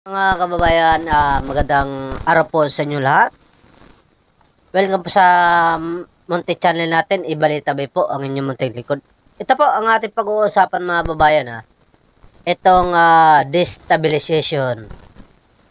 Mga kababayan, magandang araw po sa inyo lahat. Welcome po sa Monte Channel natin, Ibalita Bay po, ang inyong munting likod. Ito po ang ating pag-uusapan mga kababayan. Itong destabilization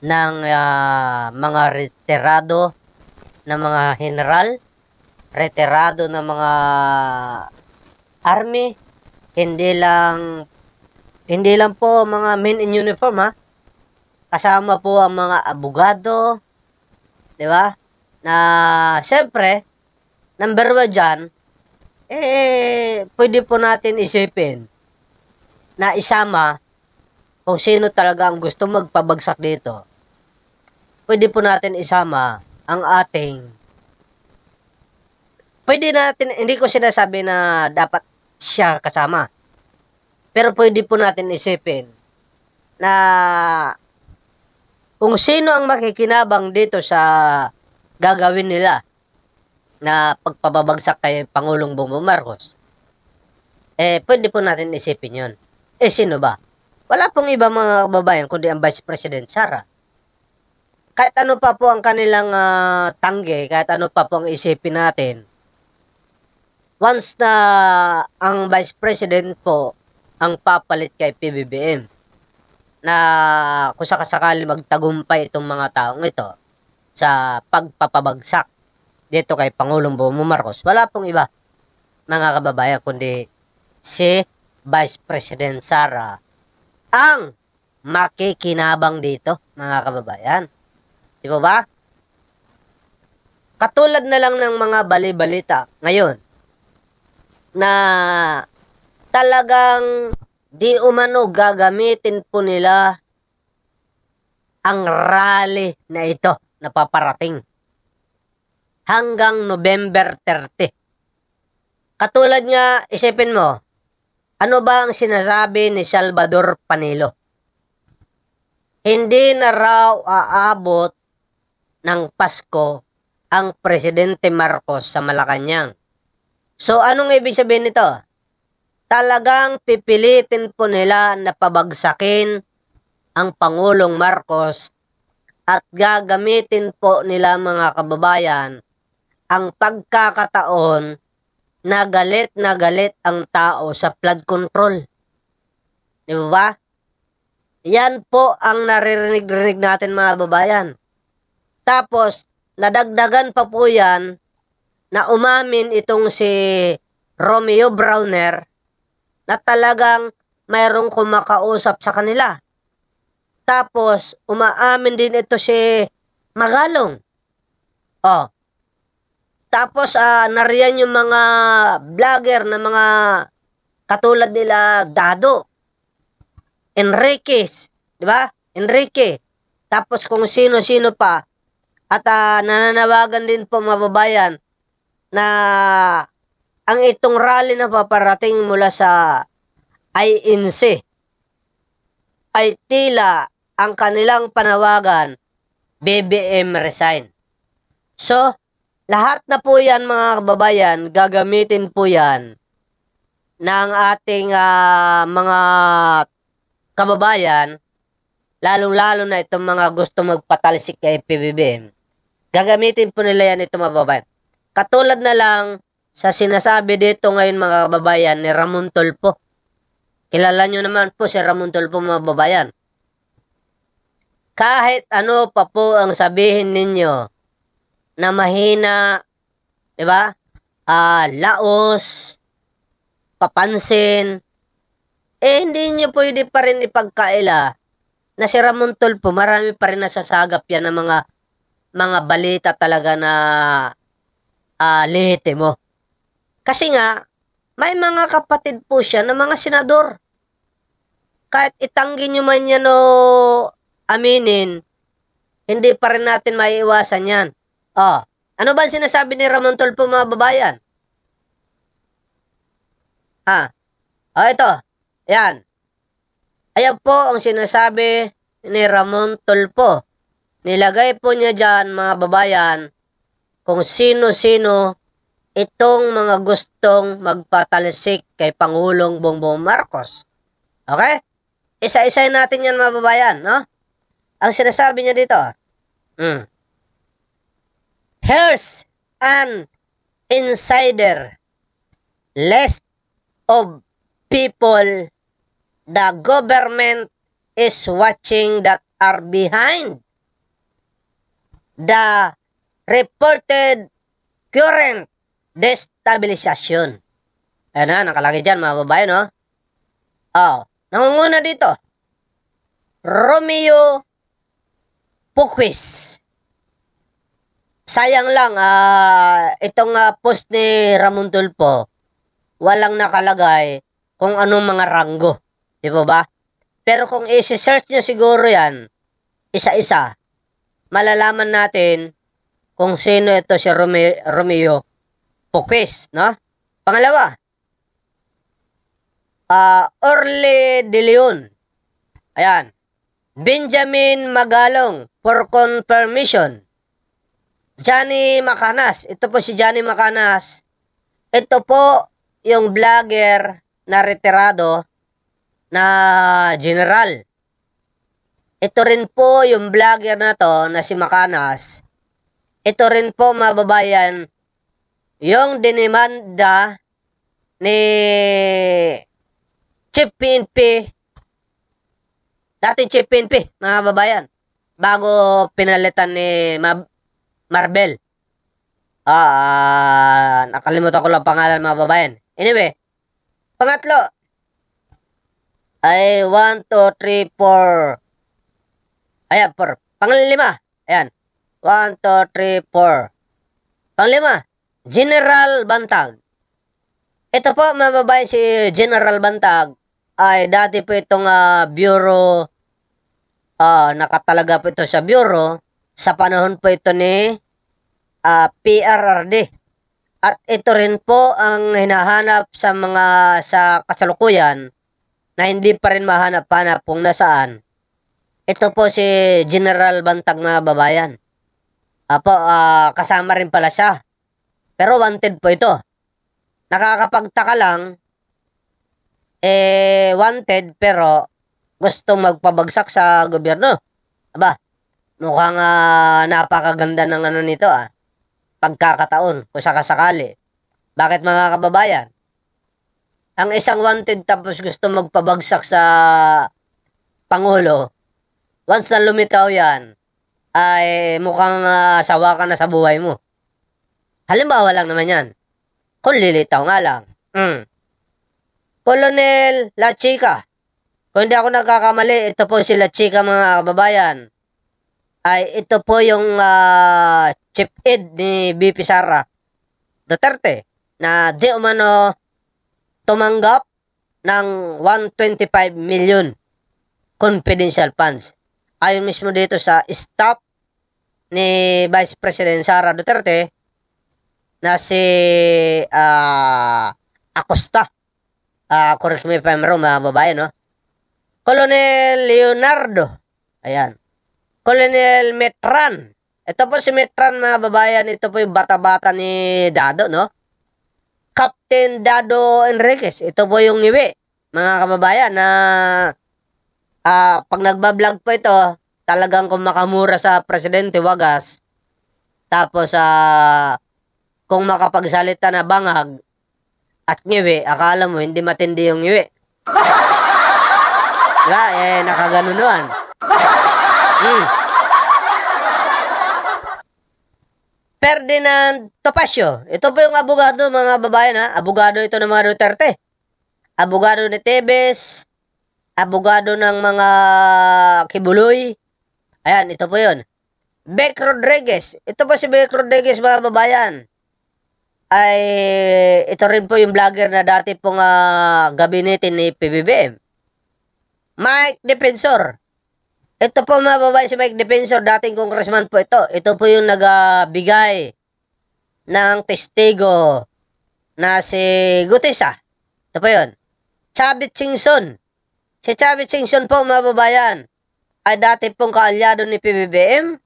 ng mga retirado na mga general, retirado na mga army, hindi lang po mga men in uniform kasama po ang mga abogado, di ba? Na siyempre, number one dyan, pwede po natin isipin na isama kung sino talaga ang gusto magpabagsak dito. Pwede po natin isama ang ating, pwede natin, hindi ko sinasabi na dapat siya kasama. Pero pwede po natin isipin na kung sino ang makikinabang dito sa gagawin nila na pagpababagsak kay Pangulong Bongbong Marcos, pwede po natin isipin yon. Sino ba? Wala pong iba mga kababayan kundi ang Vice President Sara. Kahit ano pa po ang kanilang tangge, kahit ano pa po ang isipin natin, once na ang Vice President po ang papalit kay PBBM, na kung sakasakali magtagumpay itong mga taong ito sa pagpapabagsak dito kay Pangulong Bongbong Marcos, wala pong iba mga kababayan kundi si Vice President Sara ang makikinabang dito mga kababayan. Di ba? Katulad na lang ng mga bali-balita ngayon na talagang di umano gagamitin po nila ang rally na ito na paparating hanggang November 30. Katulad nga, isipin mo, ano ba ang sinasabi ni Salvador Panelo? Hindi na raw aabot ng Pasko ang Presidente Marcos sa Malacanang. So, anong ibig sabihin nito? Talagang pipilitin po nila na pabagsakin ang Pangulong Marcos at gagamitin po nila mga kababayan ang pagkakataon na galit ang tao sa flood control. Di ba? Yan po ang naririnig natin mga kababayan. Tapos, nadagdagan pa po yan na umamin itong si Romeo Browner na talagang mayroong kumakausap sa kanila. Tapos, umaamin din ito si Magalong. Tapos, nariyan yung mga vlogger na mga katulad nila Dado, Enriquez, di ba? Enrique. Tapos, kung sino-sino pa. At nananawagan din po mababayan na ang itong rally na paparating mula sa INC ay tila ang kanilang panawagan, BBM resign. So, lahat na po yan mga kababayan, gagamitin po yan ng ating mga kababayan, lalong-lalo na itong mga gusto magpatalsik kay PBBM. Gagamitin po nila yan itong mga kababayan. Katulad na lang sa sinasabi dito ngayon mga kababayan ni Ramon Tulfo. Kilala nyo naman po si Ramon Tulfo mga kababayan. Kahit ano pa po ang sabihin ninyo na mahina, di ba? Laos, papansin, hindi nyo pwede pa rin ipagkaila na si Ramon Tulfo, marami pa rin nasasagap yan ng mga balita talaga na lehitimo. Kasi nga, may mga kapatid po siya na mga senador. Kahit itanggi nyo man yan o aminin, hindi pa rin natin maiiwasan yan. Ano ba sinasabi ni Ramon Tulfo mga babayan? Ito. Yan. Ayan po ang sinasabi ni Ramon Tulfo. Nilagay po niya dyan mga babayan kung sino-sino itong mga gustong magpatalsik kay Pangulong Bongbong Marcos. Okay? Isa-isayin natin yan mga babayan, no? Ang sinasabi niya dito, here's an insider list of people the government is watching that are behind the reported current destabilization. Ayan na, nakalagay dyan mga babae, no? Nangunguna dito, Romeo Puquis. Sayang lang, itong post ni Ramon Tulfo, walang nakalagay kung anong mga ranggo. Di ba? Pero kung isi-search nyo siguro yan, isa-isa, malalaman natin kung sino ito si Romeo Puquis, no? Pangalawa, Orly De Leon. Ayan. Benjamin Magalong for confirmation. Johnny Macanas. Ito po si Johnny Macanas. Ito po yung vlogger na retirado na general. Ito rin po yung vlogger na to na si Macanas. Ito rin po mababayan yung dinimanda ni Chief PNP, dating Chief PNP, mga babayan, bago pinalitan ni Marbel. Nakalimutan ko lang pangalan, mga babayan. Anyway, pangatlo, ay 1, 2, 3, 4. Ayan, 4. Panglima, ayan. 1, 2, 3, 4. Panglima, General Bantag. Ito po, mga babayan, si General Bantag ay dati po itong bureau, nakatalaga po ito sa bureau sa panahon po ito ni PRRD. At ito rin po ang hinahanap sa kasalukuyan na hindi pa rin mahanap-hanap kung nasaan. Ito po si General Bantag, mga babayan. Kasama rin pala siya. Pero wanted po ito. Nakakapagtaka lang, wanted pero gusto magpabagsak sa gobyerno. Mukhang napakaganda ng nito pagkakataon kung sakasakali. Bakit, mga kababayan? Ang isang wanted tapos gusto magpabagsak sa Pangulo, once na lumitaw yan, ay mukhang sawa ka na sa buhay mo. Halimbawa lang naman yan, kung lilitaw nga lang. Colonel La Chica. Kung hindi ako nagkakamali, ito po si La Chica, mga kababayan. Ay ito po yung chief aide ni BP Sara Duterte na di umano tumanggap ng 125 million confidential funds. Ayon mismo dito sa staff ni Vice President Sara Duterte na si Acosta. Correct me if I'm wrong, mga babae, no? Colonel Leonardo. Ayan. Colonel Metran. Ito po si Metran, mga babayan. Ito po yung bata-bata ni Dado, no? Captain Dado Enriquez. Ito po yung ngiwi, mga kababayan, na pag nagbablog po ito, talagang kung makamura sa presidente, wagas. Tapos, kung makapagsalita na bangag at ngiwi, akala mo hindi matindi yung ngiwi. Diba? Nakaganon naman. Ferdinand Topacio. Ito po yung abogado, mga babayan, ha? Abogado ito ng mga Duterte. Abogado ni Tebes. Abogado ng mga Kibuloy. Ayan, ito po yun. Beck Rodriguez. Ito po si Beck Rodriguez, mga babayan. Ay ito rin po yung vlogger na dati pong gabinete ni PBBM. Mike Defensor. Ito po, mga babae, si Mike Defensor, dating congressman po ito. Ito po yung nagbigay ng testigo na si Gutesa. Ito po yun. Chavit Singson. Si Chavit Singson po, mga babayan, ay dati pong kaalyado ni PBBM.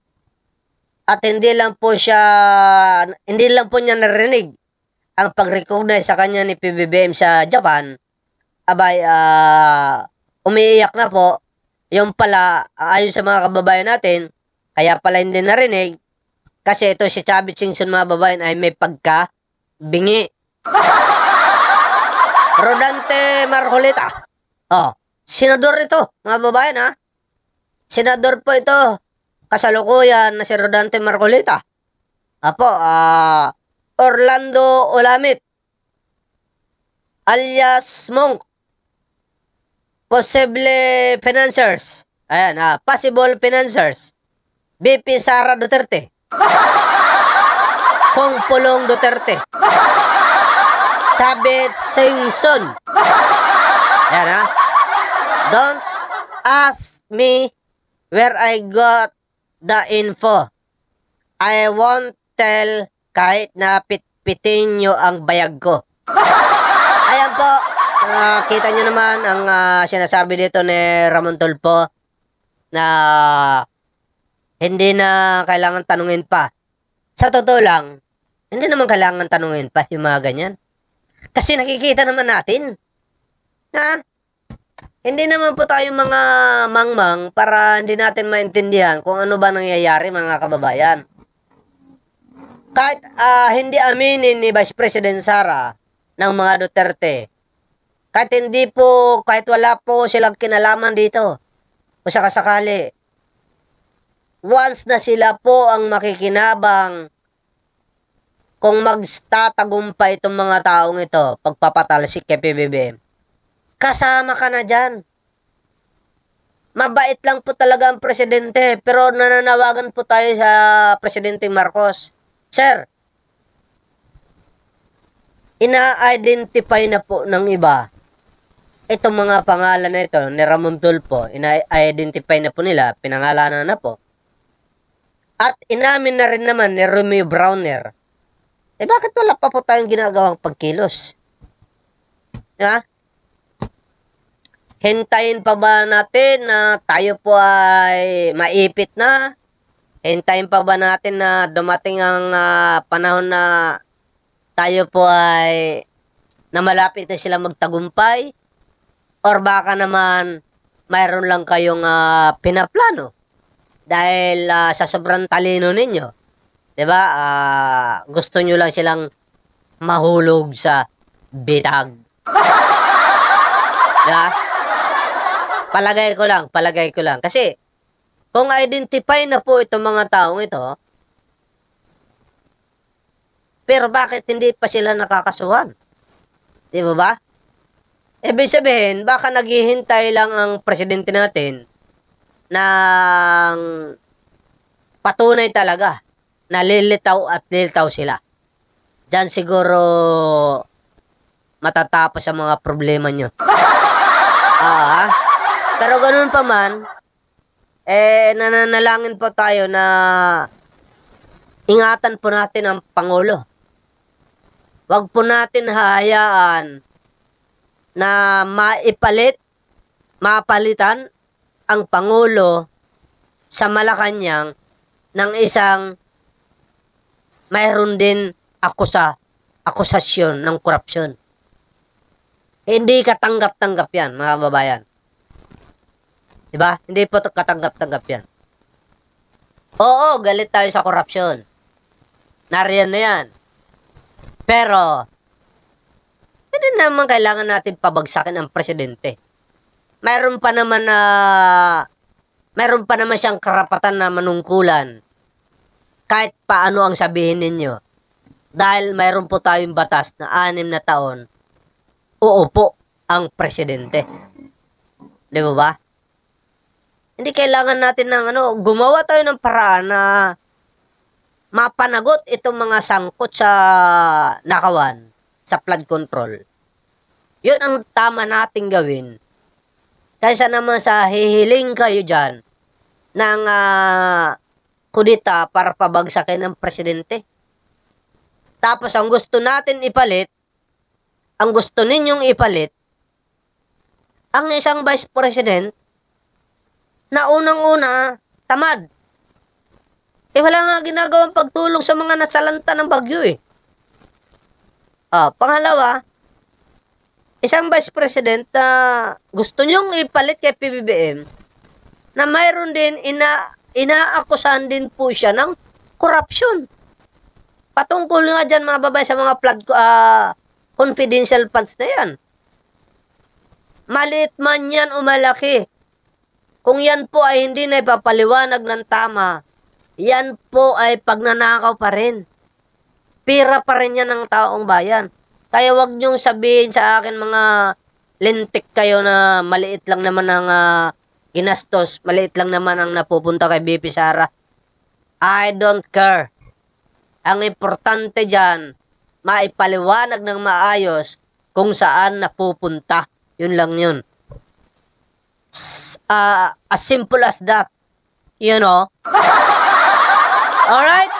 At hindi lang po niya narinig ang pag-recognize sa kanya ni PBBM sa Japan. Abay, umiiyak na po Yung pala, ayon sa mga kababayan natin, kaya pala hindi narinig, kasi ito si Chavit Singson mga babayan ay may pagka-bingi. Rodante Marcolita. Oh, senador ito, mga babayan ha. Senador po ito. Kasalukuyan na si Rodante Marcolita. Apo, Orlando Olamit. Alias Monk. Possible financiers. Ayan, possible financiers. BP Sara Duterte. Kong Pulong Duterte. Chavit Singson. Ayan ha. Don't ask me where I got the info. I won't tell kahit na pitpitin nyo ang bayag ko. Ayan po. Kita nyo naman ang sinasabi dito ni Ramon Tulfo na hindi na kailangan tanungin pa. Sa totoo lang, hindi naman kailangan tanungin pa yung mga ganyan. Kasi nakikita naman natin na hindi naman po tayo mga mangmang para hindi natin maintindihan kung ano ba nangyayari mga kababayan. Kahit hindi aminin ni Vice President Sara ng mga Duterte, kahit wala po silang kinalaman dito, o sakasakali, once na sila po ang makikinabang kung magtatagumpay itong mga taong ito, pagpapatalsik kay PBBM, kasama ka na dyan. Mabait lang po talaga ang presidente, pero nananawagan po tayo sa Presidente Marcos. Sir, ina-identify na po ng iba itong mga pangalan na ito ni Ramon Tulfo, ina-identify na po nila, pinangalanan na po. At inamin na rin naman ni Romeo Browner. Bakit wala pa po tayong ginagawang pagkilos? Ha? Hintayin pa ba natin na tayo po ay maipit na? Hintayin pa ba natin na dumating ang panahon na tayo po ay na malapit na sila magtagumpay? Or baka naman mayroon lang kayong pinaplano dahil sa sobrang talino ninyo? Diba? Gusto nyo lang silang mahulog sa bitag. Diba? Palagay ko lang. Kasi, kung identify na po itong mga taong ito, pero bakit hindi pa sila nakakasuhan? Di ba? Ibig sabihin, baka naghihintay lang ang presidente natin ng patunay talaga na lilitaw at lilitaw sila. Diyan siguro matatapos ang mga problema nyo. Pero ganun pa man, nananalangin po tayo na ingatan po natin ang Pangulo. Huwag po natin hahayaan na mapalitan ang Pangulo sa Malacanang ng isang mayroon din akusasyon ng korupsyon. Hindi katanggap-tanggap yan, mga babayan. Diba? Hindi po katanggap-tanggap yan. Oo, galit tayo sa korupsyon. Nariyan na yan. Pero, hindi naman kailangan natin pabagsakin ang presidente. Mayroon pa naman siyang karapatan na manungkulan kahit paano ang sabihin ninyo. Dahil mayroon po tayong batas na 6 na taon, uupo ang presidente. Di ba? Hindi kailangan natin ng gumawa tayo ng paraan na mapanagot itong mga sangkot sa nakawan, sa flood control. Yun ang tama nating gawin. Kaysa naman sa hihiling kayo dyan ng kudita para pabagsakin ng presidente. Tapos ang gusto natin ipalit, ang gusto ninyong ipalit, ang isang vice president na unang-una tamad. Wala nga ginagawang pagtulong sa mga nasalanta ng bagyo eh. Pangalawa, isang vice president na gusto nyong ipalit kay PBBM, na mayroon din inaakusahan din po siya ng corruption. Patungkol nga dyan mga babae sa mga confidential funds na yan. Maliit man yan o malaki. Kung yan po ay hindi na ipapaliwanag ng tama, yan po ay pagnanakaw pa rin. Pira pa rin yan ng taong bayan. Kaya wag niyong sabihin sa akin mga lintik kayo na maliit lang naman ang ginastos, maliit lang naman ang napupunta kay BP Sara. I don't care. Ang importante dyan, maipaliwanag ng maayos kung saan napupunta. Yun lang yun. As simple as that. You know? Alright?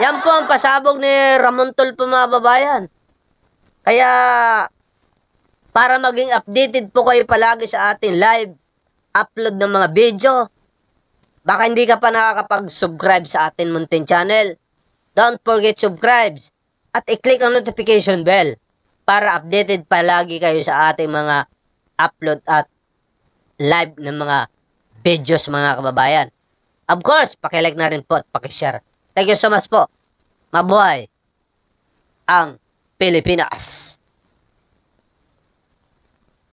Yan po ang pasabog ni Ramon Tulfo mga babayan. Kaya, para maging updated po kayo palagi sa ating live upload ng mga video, baka hindi ka pa nakakapag-subscribe sa ating munting channel, don't forget subscribe at i-click ang notification bell para updated palagi kayo sa ating mga upload at live ng mga videos mga kababayan. Of course, paki-like na rin po at paki-share. Thank you so much po. Mabuhay ang Pilipinas!